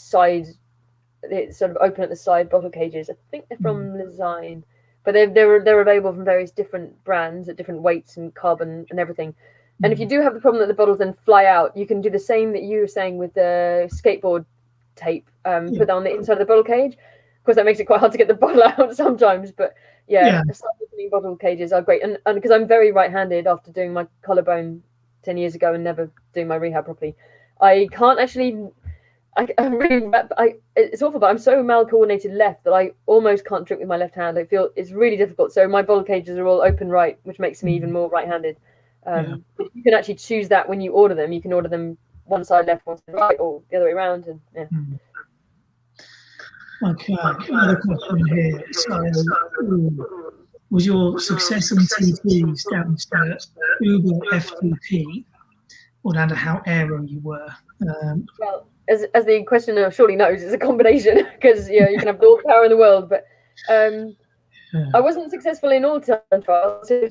they sort of open at the side bottle cages. I think they're from Lesign, but they're available from various different brands at different weights and carbon and everything. And if you do have the problem that the bottles then fly out, you can do the same that you were saying with the skateboard tape. Put that on the inside of the bottle cage. Of course, that makes it quite hard to get the bottle out sometimes. But the side-opening bottle cages are great. And because I'm very right-handed after doing my collarbone 10 years ago and never doing my rehab properly, I can't actually. It's awful, but I'm so mal-coordinated left that I almost can't drink with my left hand. I feel it's really difficult. So my bottle cages are all open right, which makes me even more right-handed. But you can actually choose that when you order them. You can order them one side left, one side right, or the other way around. And Okay, another question here. So, was your success in TTs down to Uber FTP, or down to how aero you were? Well, as the questioner surely knows, it's a combination because you can have all the power in the world, but I wasn't successful in all time trials. So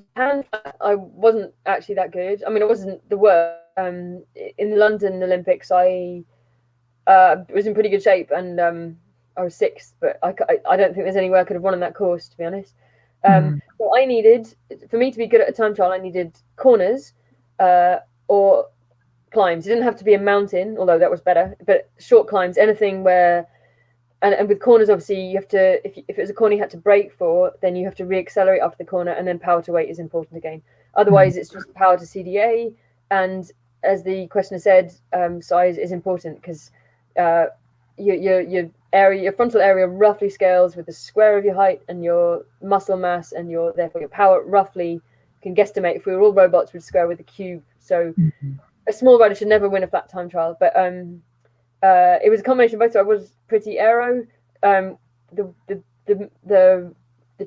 I wasn't actually that good. I mean, I wasn't the worst. In the London Olympics, I was in pretty good shape, and I was 6th, but I don't think there's any way I could have won on that course, to be honest. What I needed, for me to be good at a time trial, I needed corners or climbs. It didn't have to be a mountain, although that was better, but short climbs, anything where, and with corners, obviously, you have to, if it was a corner you had to brake for, then you have to re-accelerate after the corner, and then power to weight is important again. Otherwise, it's just power to CDA, and as the questioner said, size is important because your frontal area roughly scales with the square of your height and your muscle mass, and therefore your power roughly can guesstimate. If we were all robots, we'd square with a cube. So a small rider should never win a flat time trial, but it was a combination of both. So I was pretty aero. The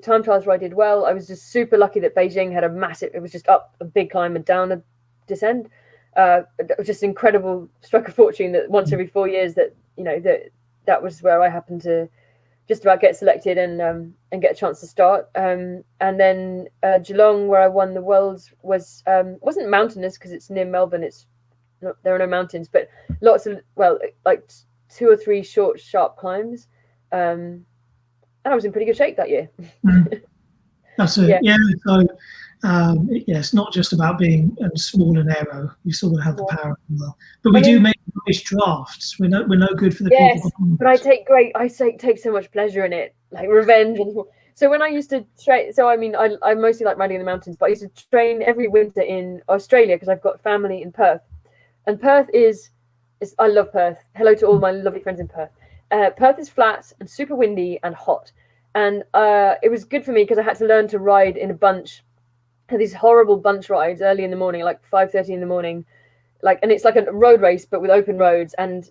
time trials where I did well, I was just super lucky that Beijing had it was just up a big climb and down a descent. It was just incredible stroke of fortune that once every 4 years that was where I happened to just about get selected and get a chance to start. And then Geelong, where I won the Worlds, wasn't mountainous because it's near Melbourne. There are no mountains, but lots of like 2 or 3 short, sharp climbs. And I was in pretty good shape that year. That's it. Yeah. So it's not just about being small and aero. You still got to have the power as well. But we do make nice drafts. We're no good for the people. But I take so much pleasure in it, like revenge. So when I used to train, I mostly like riding in the mountains, but I used to train every winter in Australia because I've got family in Perth. And Perth is I love Perth. Hello to all my lovely friends in Perth. Perth is flat and super windy and hot. And it was good for me because I had to learn to ride in a bunch. These horrible bunch rides early in the morning, like 5:30 in the morning. And it's like a road race, but with open roads and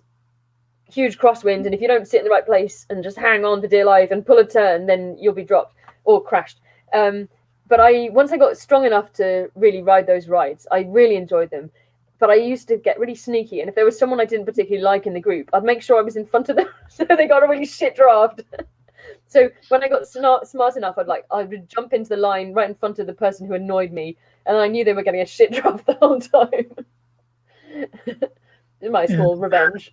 huge crosswind. And if you don't sit in the right place and just hang on for dear life and pull a turn, then you'll be dropped or crashed. But once I got strong enough to really ride those rides, I really enjoyed them. But I used to get really sneaky. And if there was someone I didn't particularly like in the group, I'd make sure I was in front of them so they got a really shit draft. So when I got smart enough, I would jump into the line right in front of the person who annoyed me. And I knew they were getting a shit draft the whole time. My small revenge.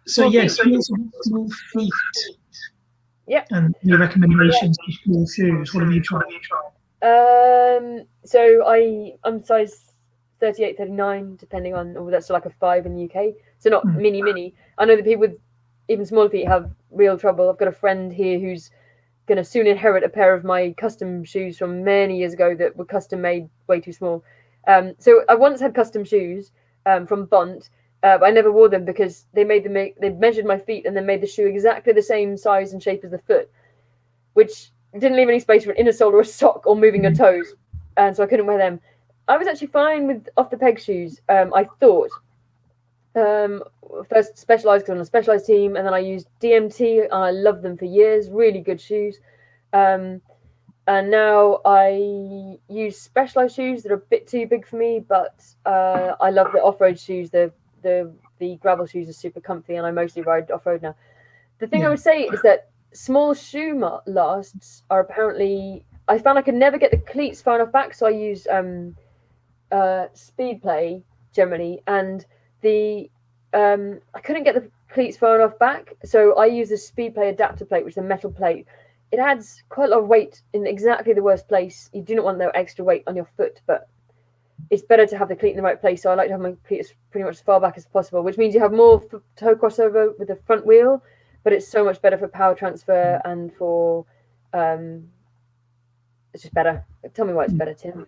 So yes, small feet. Yeah. And your recommendations for small shoes. What have you tried? So I'm size 38, 39, depending on. That's like a 5 in the UK. So not mini. I know that people with even smaller feet have real trouble. I've got a friend here who's going to soon inherit a pair of my custom shoes from many years ago that were custom made way too small. So I once had custom shoes from Bont, but I never wore them because they measured my feet and then made the shoe exactly the same size and shape as the foot, which didn't leave any space for an inner sole or a sock or moving your toes, and so I couldn't wear them. I was actually fine with off the peg shoes. I thought first Specialized because I'm on a Specialized team, and then I used DMT and I loved them for years. Really good shoes. And now I use Specialized shoes that are a bit too big for me, but I love the off-road shoes. The gravel shoes are super comfy, and I mostly ride off-road now. The thing I would say is that small shoe lasts are apparently... I found I could never get the cleats far enough back, so I use Speed Play generally, and I couldn't get the cleats far enough back, so I use the Speed Play adapter plate, which is a metal plate. It adds quite a lot of weight in exactly the worst place. You do not want that extra weight on your foot, but it's better to have the cleat in the right place. So I like to have my cleat as pretty much as far back as possible, which means you have more toe crossover with the front wheel, but it's so much better for power transfer and for it's just better. Tell me why it's better, Tim.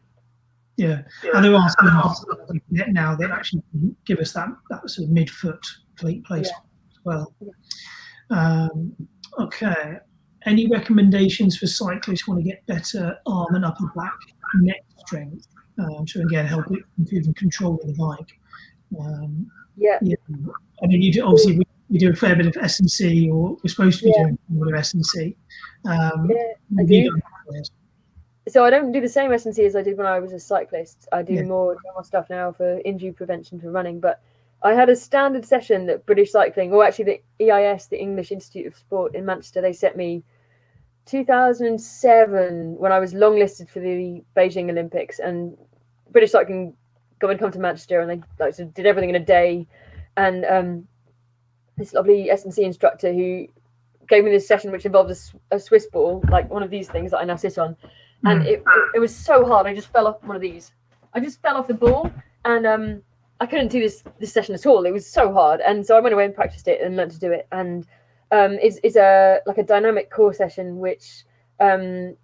Yeah, and there are some now that actually give us that sort of mid-foot cleat placement as well. Okay. Any recommendations for cyclists who want to get better arm and upper back neck strength to again help it improve and control the bike? I mean, you do, obviously we do a fair bit of S&C, or we're supposed to be doing a bit of S&C. I do. So I don't do the same S&C as I did when I was a cyclist. I do more stuff now for injury prevention for running. But I had a standard session that British Cycling, or actually the EIS, the English Institute of Sport in Manchester, they set me 2007 when I was longlisted for the Beijing Olympics, and British Cycling come to Manchester, and they did everything in a day. And this lovely S&C instructor who gave me this session, which involved a Swiss ball, like one of these things that I now sit on. And it was so hard. I just fell off one of these. I just fell off the ball, and I couldn't do this session at all. It was so hard, and so I went away and practiced it and learned to do it. And it's a dynamic core session, which is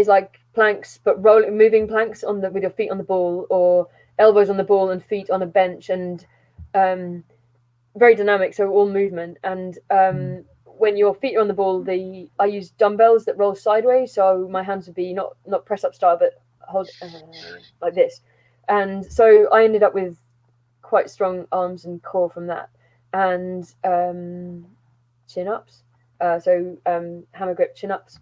like planks, but moving planks with your feet on the ball, or elbows on the ball and feet on a bench, and very dynamic. So all movement. And when your feet are on the ball, I use dumbbells that roll sideways, so my hands would be not press up style, but hold like this. And so I ended up with quite strong arms and core from that, and chin ups. So hammer grip chin ups.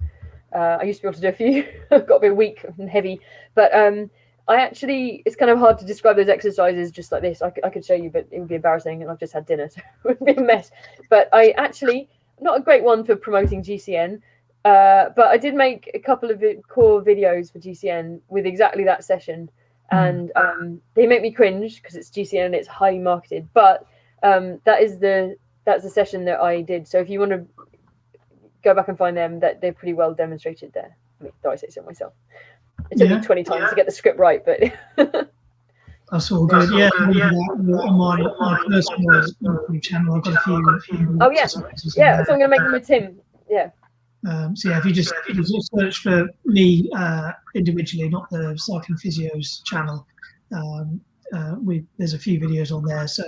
I used to be able to do a few. I've got a bit weak and heavy, but it's kind of hard to describe those exercises just like this. I could show you, but it would be embarrassing, and I've just had dinner, so it would be a mess. But I actually, not a great one for promoting GCN, but I did make a couple of core videos for GCN with exactly that session. And they make me cringe because it's GCN and it's highly marketed. But that's the session that I did. So if you want to go back and find them, that they're pretty well demonstrated there. I mean, though I say so myself. It took me 20 times to get the script right, but that's all good. On my personal YouTube channel, I've got a few. So I'm going to make them with Tim. Yeah. So yeah, if you just search for me individually, not the Cycling Physios channel, there's a few videos on there. So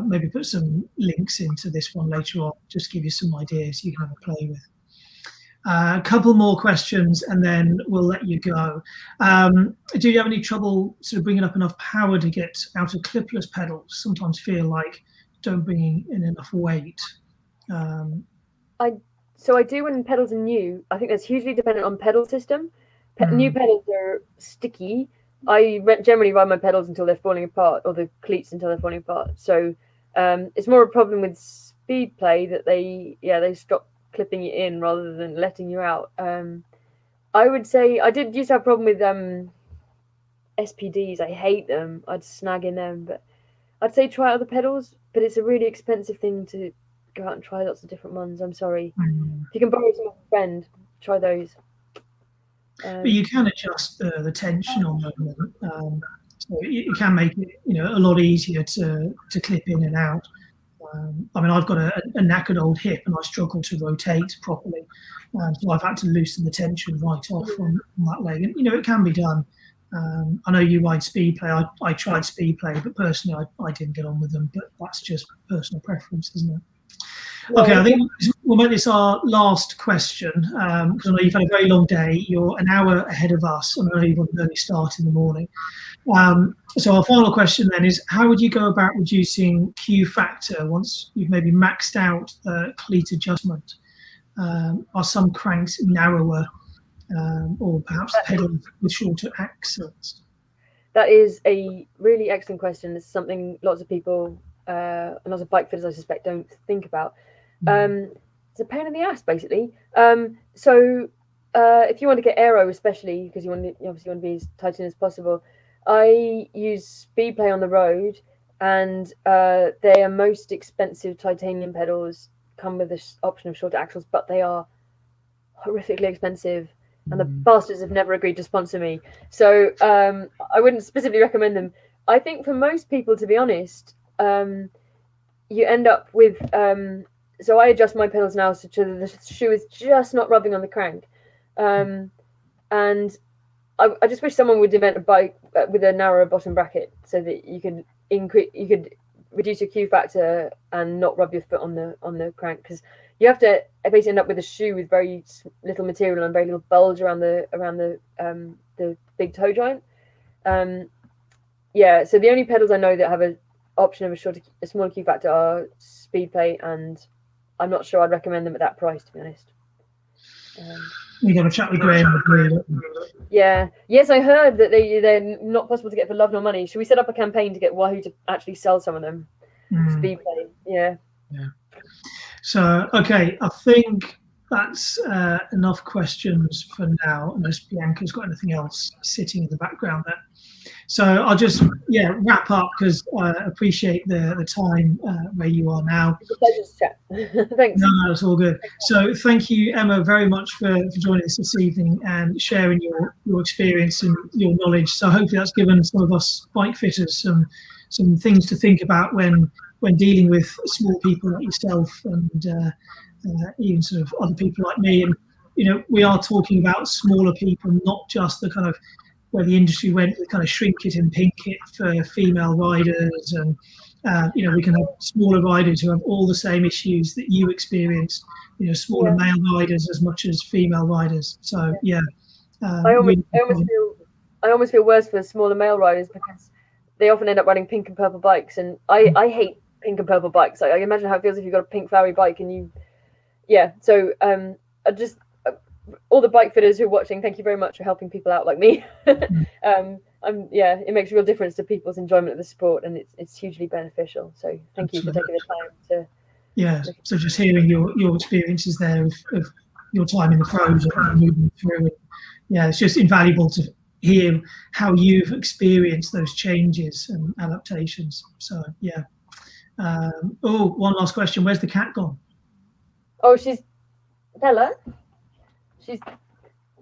maybe put some links into this one later on, just give you some ideas you can have a play with. A couple more questions and then we'll let you go. Do you have any trouble sort of bringing up enough power to get out of clipless pedals? Sometimes feel like don't bring in enough weight. So I do when pedals are new. I think that's hugely dependent on pedal system. New pedals are sticky. I generally ride my pedals until they're falling apart, or the cleats until they're falling apart. So it's more a problem with speed play that they stop clipping you in rather than letting you out. I would say I did used to have a problem with SPDs. I hate them. I'd snag in them, but I'd say try other pedals. But it's a really expensive thing to go out and try lots of different ones. I'm sorry. If you can borrow some of a friend, try those. But you can adjust the tension on them, so it can make it a lot easier to clip in and out. I mean, I've got a knackered old hip and I struggle to rotate properly, so I've had to loosen the tension right off on that leg. And it can be done. I know you ride speed play. I tried speed play, but personally I didn't get on with them. But that's just personal preference, isn't it? Okay, I think we'll make this our last question, because I know you've had a very long day. You're an hour ahead of us, and I know you've got an early start in the morning. So our final question then is, how would you go about reducing Q factor once you've maybe maxed out cleat adjustment? Are some cranks narrower, or perhaps pedals with shorter axles? That is a really excellent question. It's something lots of people and lots of bike fitters, I suspect, don't think about. It's a pain in the ass, basically. So if you want to get aero, especially because you obviously want to be as tight in as possible, I use speed play on the road, and their most expensive titanium pedals come with this option of shorter axles, but they are horrifically expensive, and the bastards have never agreed to sponsor me. So I wouldn't specifically recommend them. I think for most people, to be honest, you end up with so I adjust my pedals now so the shoe is just not rubbing on the crank, and I just wish someone would invent a bike with a narrower bottom bracket so that you could reduce your Q factor and not rub your foot on the crank, because you have to basically end up with a shoe with very little material and very little bulge around the big toe joint. So the only pedals I know that have an option of a smaller Q factor are speed play, and I'm not sure I'd recommend them at that price, to be honest. You got a chat with Graham. Yeah. Yes, I heard that they're not possible to get for love nor money. Should we set up a campaign to get Wahoo to actually sell some of them? Speed play. Yeah. So, okay, I think that's enough questions for now, unless Bianca's got anything else sitting in the background there. So I'll just wrap up, because I appreciate the time where you are now. It's a pleasure to chat. Thanks. No, it's all good. So thank you, Emma, very much for joining us this evening and sharing your experience and your knowledge. So hopefully that's given some of us bike fitters some things to think about when dealing with small people like yourself and even sort of other people like me. And we are talking about smaller people, not just the kind of where the industry went with kind of shrink it and pink it for female riders, and we can have smaller riders who have all the same issues that you experienced, smaller male riders as much as female riders. So I almost feel worse for smaller male riders, because they often end up riding pink and purple bikes, and I hate pink and purple bikes. I imagine how it feels if you've got a pink flowery bike and I just all the bike fitters who are watching, thank you very much for helping people out like me. It makes a real difference to people's enjoyment of the sport, and it's hugely beneficial. So thank you for taking the time to. So just hearing your experiences there of your time in the pros and moving through it, it's just invaluable to hear how you've experienced those changes and adaptations. So one last question: where's the cat gone? Oh, she's Bella.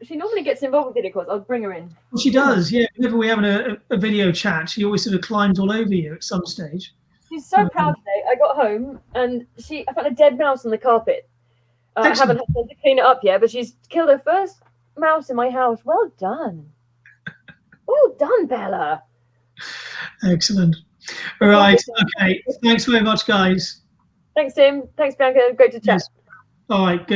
She normally gets involved with video calls. I'll bring her in. Well, she does, yeah. Whenever we're having a video chat, she always sort of climbs all over you at some stage. She's so proud today. I got home and I found a dead mouse on the carpet, I haven't had time to clean it up yet, but she's killed her first mouse in my house. Well done. Well done, Bella. Excellent. All right. Okay. Thanks very much, guys. Thanks, Tim. Thanks, Bianca. Great to chat. Yes. All right. Good.